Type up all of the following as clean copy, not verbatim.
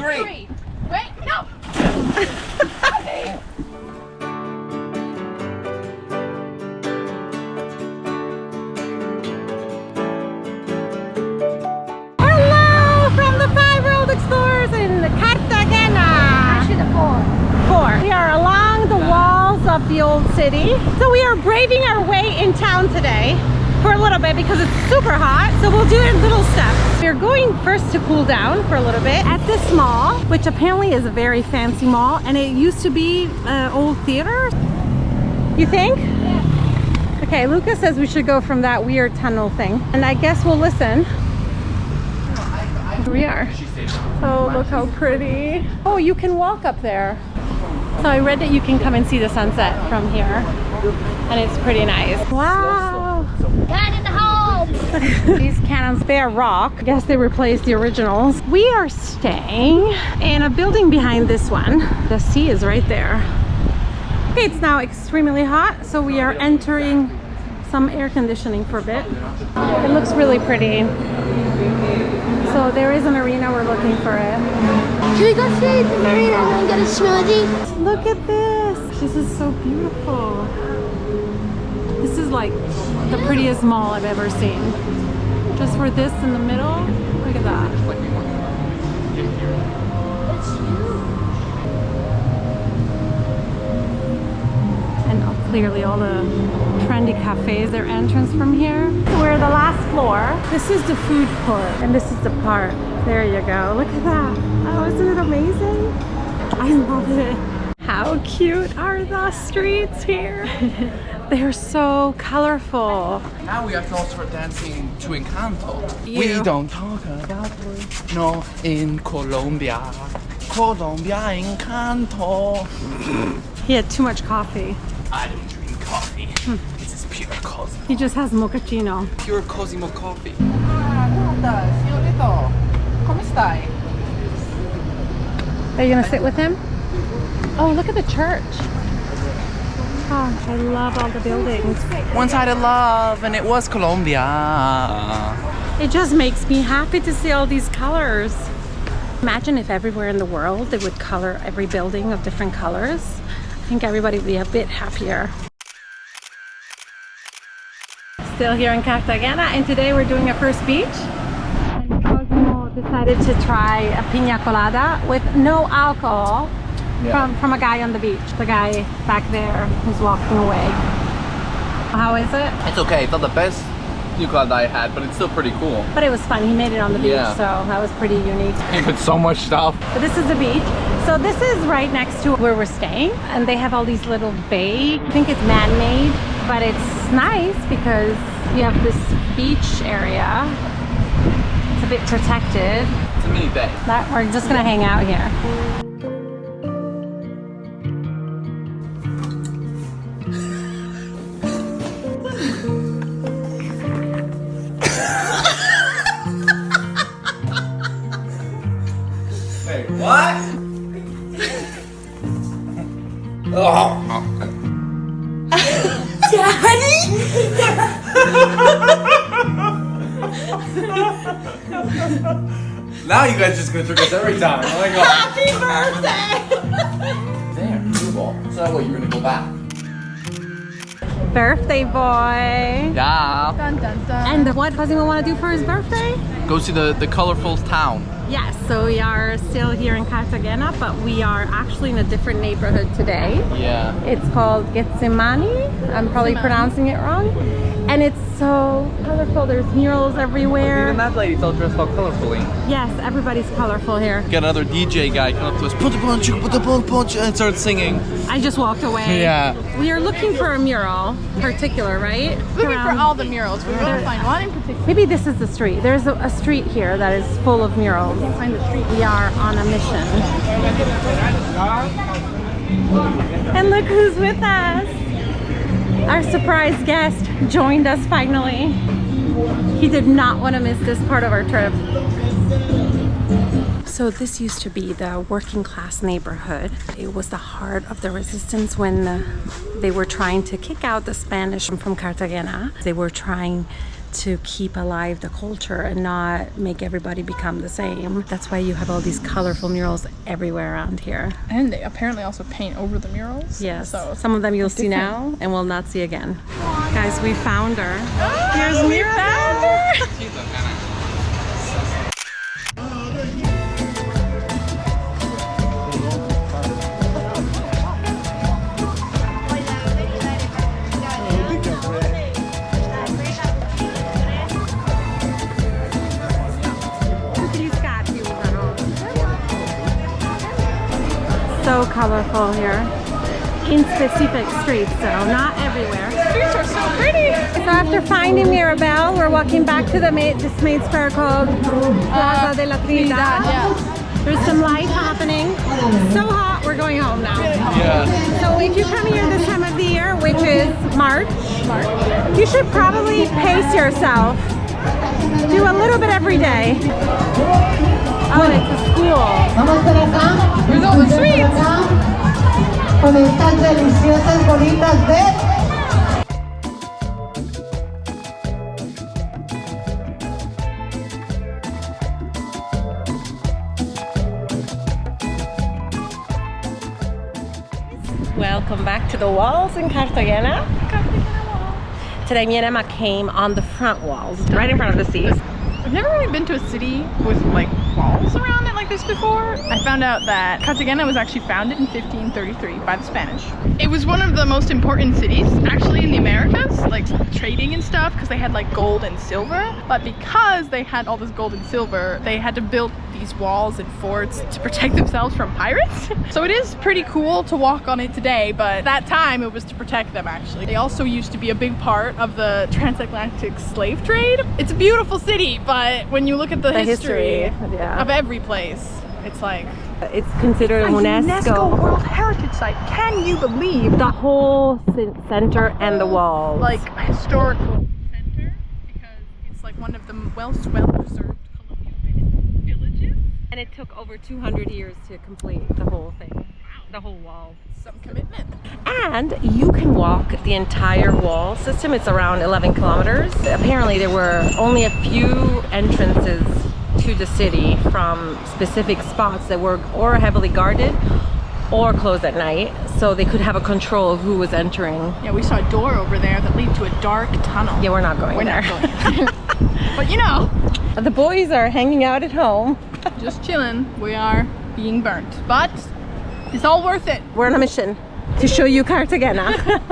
3. Wait, no. Hello from the 5 World Explorers in Cartagena. Actually, the 4. We are along the walls of the old city. So we are braving our way in town today for a little bit because it's super hot. So we'll do it in little steps. We're going first to cool down for a little bit at this mall, which apparently is a very fancy mall, and it used to be an old theater. You think? Yeah. Okay, Lucas says we should go from that weird tunnel thing, and I guess we'll listen. Here we are. Oh, look how pretty. Oh, you can walk up there. So I read that you can come and see the sunset from here, and it's pretty nice. Wow. Cat in the house. These cannons, they are rock. I guess they replaced the originals. We are staying in a building behind this one. The sea is right there. Okay, it's now extremely hot, so we are entering some air conditioning for a bit. It looks really pretty. So there is an arena, we're looking for it. Can we go stay at the marina and get a smoothie? Look at this. This is so beautiful. This is like the prettiest mall I've ever seen. Just for this in the middle, look at that. It's huge. And clearly all the trendy cafes, their entrance from here. We're at the last floor. This is the food court, and this is the park. There you go. Look at that. Oh, isn't it amazing? I love it. How cute are the streets here? They're so colorful. Now we have to also start dancing to Encanto. You. We don't talk about it. No, in Colombia. Colombia Encanto. He had too much coffee. I don't drink coffee. This is pure Cosimo. He just has mochaccino. Pure Cosimo coffee. Are you gonna sit with him? Oh, look at the church. Oh, I love all the buildings. One sided love, and it was Colombia. It just makes me happy to see all these colors. Imagine if everywhere in the world they would color every building of different colors. I think everybody would be a bit happier. Still here in Cartagena, and today we're doing a first beach. And Cosmo decided to try a piña colada with no alcohol from a guy on the beach. The guy back there who's walking away. How is it? It's okay. It's not the best Yucatan I had, but it's still pretty cool. But it was fun. He made it on the beach, Yeah. so that was pretty unique. He put so much stuff. But this is the beach. So this is right next to where we're staying, and they have all these little bay. I think it's man-made, but it's nice because you have this beach area. It's a bit protected. It's a mini bay. We're just gonna hang out here. Wait, what? Oh. Now you guys just gonna trick us every time. Oh my god. Happy birthday! There, blue ball. So that way you're gonna go back. Birthday boy! Yeah. Dun dun dun. And what does he want to do for his birthday? Go see the colorful town. Yes, so we are still here in Cartagena, but we are actually in a different neighborhood today. Yeah. It's called Getsemaní. I'm probably pronouncing it wrong. And it's so colorful. There's murals everywhere. Even that lady's all dressed all colorfully. Yes, everybody's colorful here. Get another DJ guy come up to us, put the punch, and start singing. I just walked away. Yeah. We are looking for a mural, particular, right? Looking for all the murals. We can't find one in particular. Maybe this is the street. There's a street here that is full of murals. Can't find the street. We are on a mission. And look who's with us. Our surprise guest joined us finally. He did not want to miss this part of our trip. So this used to be the working class neighborhood. It was the heart of the resistance when they were trying to kick out the Spanish from Cartagena. They were trying to keep alive the culture and not make everybody become the same. That's why you have all these colorful murals everywhere around here. And they apparently also paint over the murals. Yes, so some of them you'll see now and will not see again. Guys, we found her. Here's Mirabelle. So colorful here in specific streets, so not everywhere. Streets are so pretty. So after finding Mirabelle, we're walking back to this main square called Plaza de la Trinidad. Yeah. There's some life happening. So hot, we're going home now. Yeah. So if you come here this time of the year, which is March, you should probably pace yourself. Do a little bit every day. Oh, it's a school. Where's all the sweets? Con estas deliciosas bolitas de Welcome back to the walls in Cartagena. Today, me and Emma came on the front walls, right in front of the sea. I've never really been to a city with like walls around it like this before. I found out that Cartagena was actually founded in 1533 by the Spanish. It was one of the most important cities actually in the Americas, like trading and stuff, because they had like gold and silver. But because they had all this gold and silver, they had to build these walls and forts to protect themselves from pirates. So it is pretty cool to walk on it today, but that time it was to protect them actually. They also used to be a big part of the transatlantic slave trade. It's a beautiful city, but when you look at the history yeah. of every place, it's like It's considered a UNESCO World Heritage Site. Can you believe the whole center and the walls. like a historical center, because it's like one of the well-preserved colonial villages. And it took over 200 years to complete the whole thing, the whole wall. Some commitment. And you can walk the entire wall system. It's around 11 kilometers. Apparently there were only a few entrances to the city from specific spots that were or heavily guarded or closed at night, so they could have a control of who was entering. Yeah, we saw a door over there that lead to a dark tunnel. Yeah, we're not going We're there. not going. But you know, The boys are hanging out at home. just chilling. We are being burnt, but it's all worth it. We're on a mission to show you Cartagena.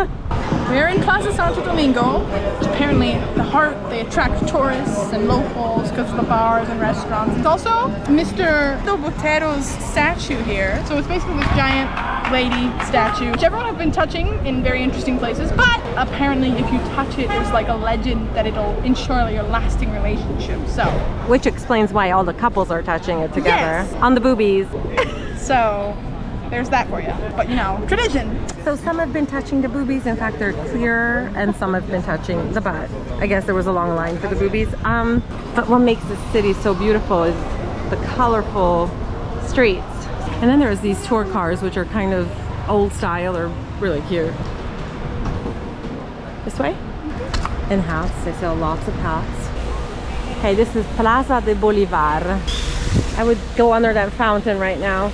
We're in Plaza Santo Domingo, which apparently the heart, they attract tourists and locals because of the bars and restaurants. It's also Mr. Botero's statue here. So it's basically this giant lady statue, which everyone have been touching in very interesting places, but apparently if you touch it, there's like a legend that it'll ensure your lasting relationship. So, Which explains why all the couples are touching it together. Yes. On the boobies. so there's that for you. But you know, tradition. So some have been touching the boobies. In fact, they're clear, and some have been touching the butt. I guess there was a long line for the boobies. But what makes this city so beautiful is the colorful streets. And then there's these tour cars, which are kind of old style or really cute. This way? And hats. They sell lots of hats. Okay, this is Plaza de Bolivar. I would go under that fountain right now.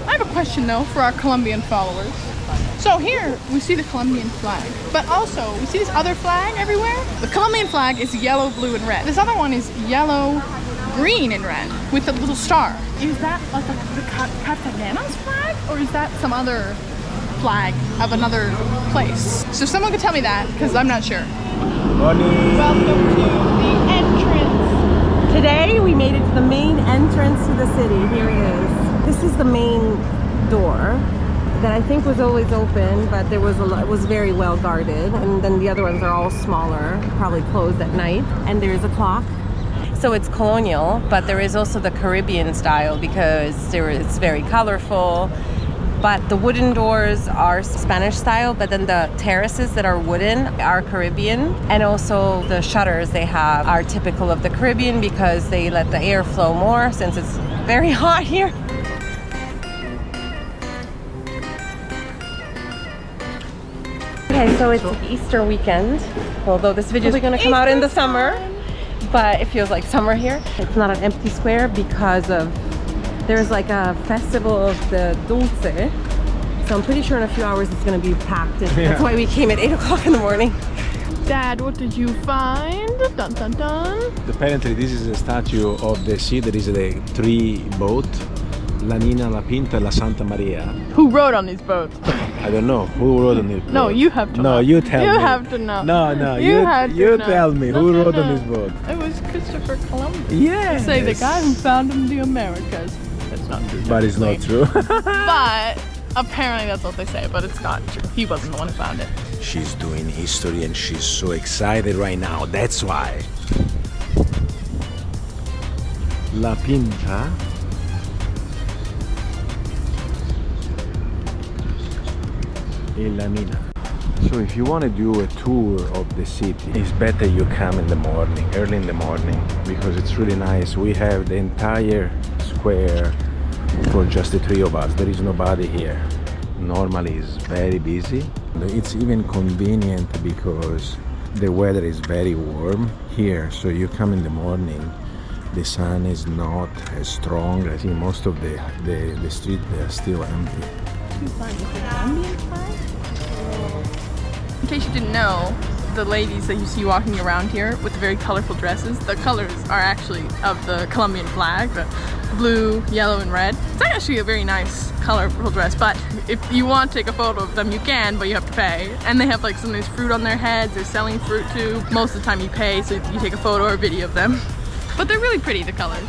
I have a question though for our Colombian followers. So here we see the Colombian flag, but also we see this other flag everywhere. The Colombian flag is yellow, blue, and red. This other one is yellow, green, and red with a little star. Is that like the Cartagena's flag, or is that some other flag of another place? So someone could tell me that, because I'm not sure. Welcome to the entrance. Today we made it to the main entrance to the city. Here it is. This is the main door that I think was always open, but there was it was very well guarded, and then the other ones are all smaller, probably closed at night. And there's a clock. So it's colonial, but there is also the Caribbean style because it's very colorful. But the wooden doors are Spanish style, but then the terraces that are wooden are Caribbean. And also the shutters they have are typical of the Caribbean because they let the air flow more since it's very hot here. Okay, so it's Easter weekend, although this video is going to come out in the summer, but it feels like summer here. It's not an empty square because of there's like a festival of the dulce, so I'm pretty sure in a few hours it's going to be packed. That's why we came at 8 o'clock in the morning. Dad, what did you find? Dun dun dun. Apparently this is a statue of the sea. There is a three boat, La Nina, La Pinta, La Santa Maria. Who rode on these boats? I don't know who rode on this boat. No, you have to know. No, you tell me. You have to know. No, you have to you know. tell me who rode on this boat. It was Christopher Columbus. Yeah. Say the guy who founded the Americas. That's not true. But it's not true. But apparently that's what they say, but it's not true. He wasn't the one who found it. She's doing history and she's so excited right now. That's why. La Pinta. E La Nina. So if you want to do a tour of the city, it's better you come in the morning, early in the morning, because it's really nice. We have the entire square for just the three of us. There is nobody here. Normally it's very busy. It's even convenient because the weather is very warm here, so you come in the morning, the sun is not as strong. I think most of the streets are still empty. In case you didn't know, the ladies that you see walking around here with the very colorful dresses, the colors are actually of the Colombian flag, the blue, yellow, and red. It's actually a very nice colorful dress, but if you want to take a photo of them, you can, but you have to pay. And they have like some nice fruit on their heads. They're selling fruit too. Most of the time you pay, so you take a photo or a video of them. But they're really pretty, the colors.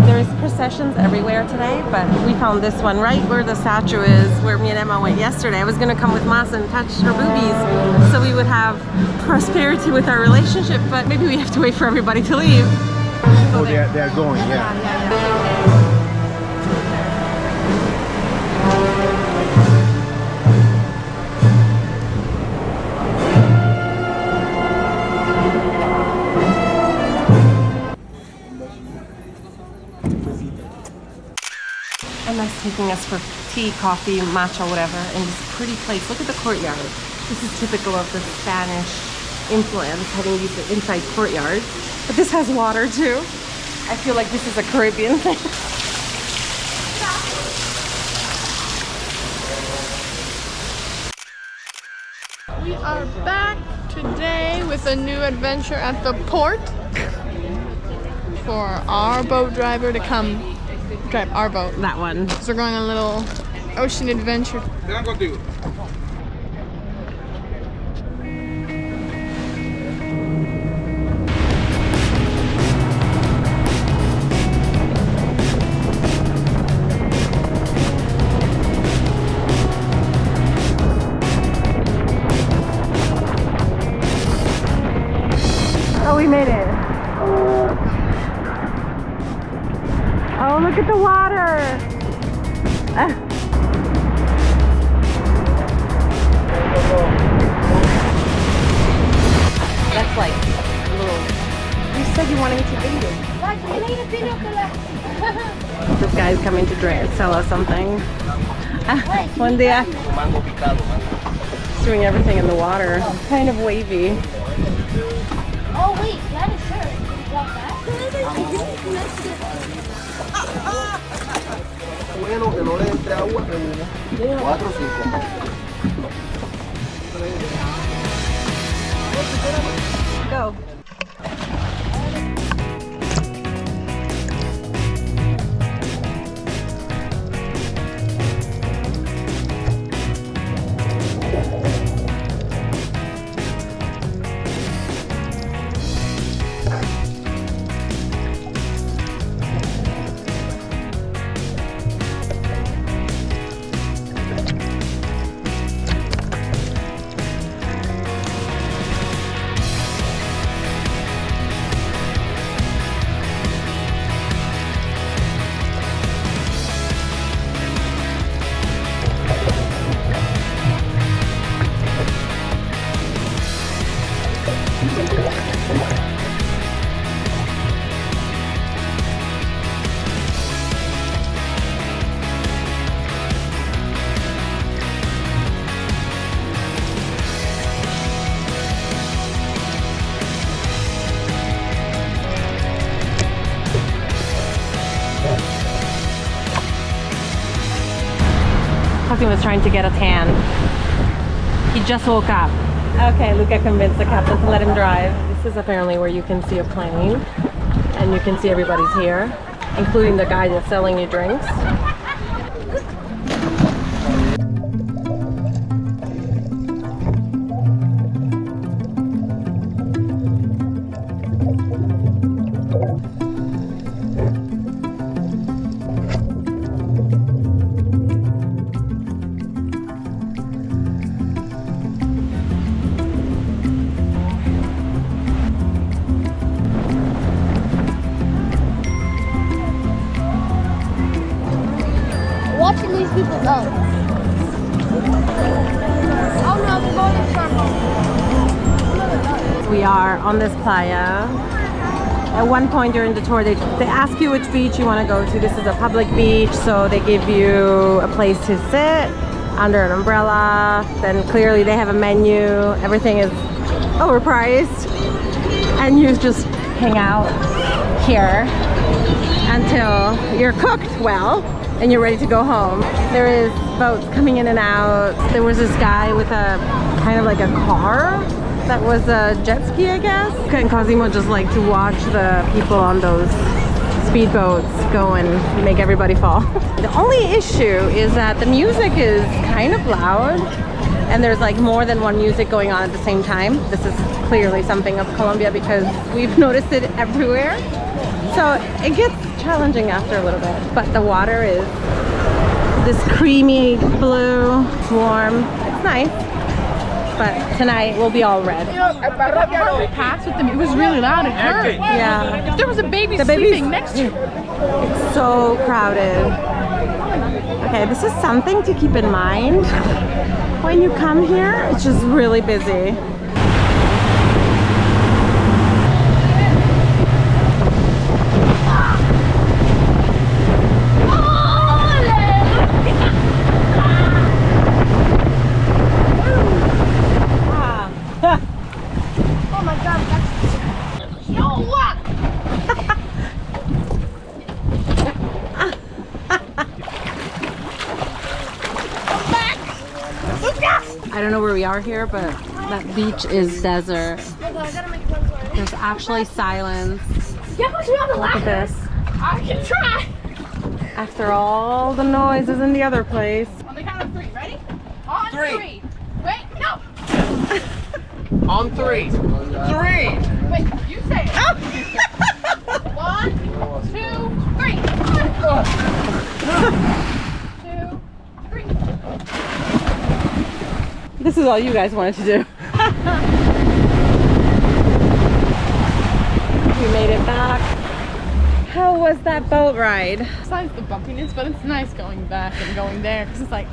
There's processions everywhere today, but we found this one right where the statue is, where me and Emma went yesterday. I was going to come with Mas and touch her boobies so we would have prosperity with our relationship, but maybe we have to wait for everybody to leave. Oh, they're going, yeah. Emma's taking us for tea, coffee, matcha, whatever, in this pretty place. Look at the courtyard. This is typical of the Spanish influence, having these inside courtyards. But this has water too. I feel like this is a Caribbean thing. We are back today with a new adventure at the port for our boat driver to come drive our boat. That one. So we're going on a little ocean adventure. Oh, we made it. Oh, look at the water. That's like a little... You said you wanted me to video. This guy's coming to sell us something. One day. He's doing everything in the water. It's kind of wavy. Oh wait, that is sure. Drop that. Bueno, que no le entre agua, 4 o 5. Go. Cosimo's trying to get a tan. He just woke up. Okay, Luca convinced the captain to let him drive. This is apparently where you can see a plane. And you can see everybody's here, including the guy that's selling you drinks. Watching these people go. Oh no, the boat is circle. We are on this playa. At one point during the tour, they ask you which beach you want to go to. This is a public beach, so they give you a place to sit under an umbrella. Then clearly they have a menu. Everything is overpriced. And you just hang out here until you're cooked well and you're ready to go home. There is boats coming in and out. There was this guy with a kind of like a car that was a jet ski, I guess. And Cosimo just like to watch the people on those speedboats go and make everybody fall. The only issue is that the music is kind of loud and there's like more than one music going on at the same time. This is clearly something of Colombia because we've noticed it everywhere. So it gets challenging after a little bit, but the water is this creamy blue, warm. It's nice, but tonight we'll be all red. Pass with them. It was really loud. It hurt. Yeah. There was a baby sleeping next to you. It's so crowded. Okay, this is something to keep in mind. When you come here, it's just really busy. Oh my god, that's no what? I don't know where we are here, but that beach is desert. There's actually silence. Look at this. I can try. After all the noises in the other place. On the count of three. Ready? On Three. Wait, no. On three. Three. Wait, you say it. 1, 2, 3. 2, 3. This is all you guys wanted to do. We made it back. How was that boat ride? Besides the bumpiness, but it's nice going back and going there because it's like,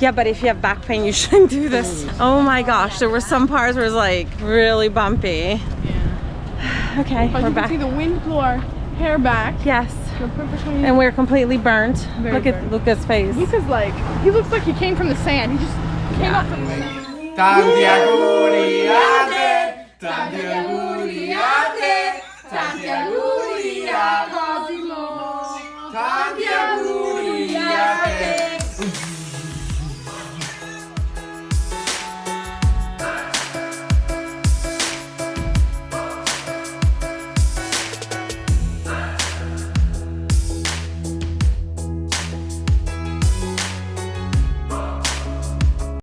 Yeah, but if you have back pain, you shouldn't do this. Oh my gosh, there were some parts where it was like really bumpy. Yeah. Okay, But we're you can back. see the wind blew our hair back. Yes, We're perfectly. and we're completely burnt. Very Look at burnt. Luca's face. Luca's like, he looks like he came from the sand. He just came up from the sand. Tanti auguri a te. Tanti auguri a te. Tanti auguri a Cosimo. Tanti auguri.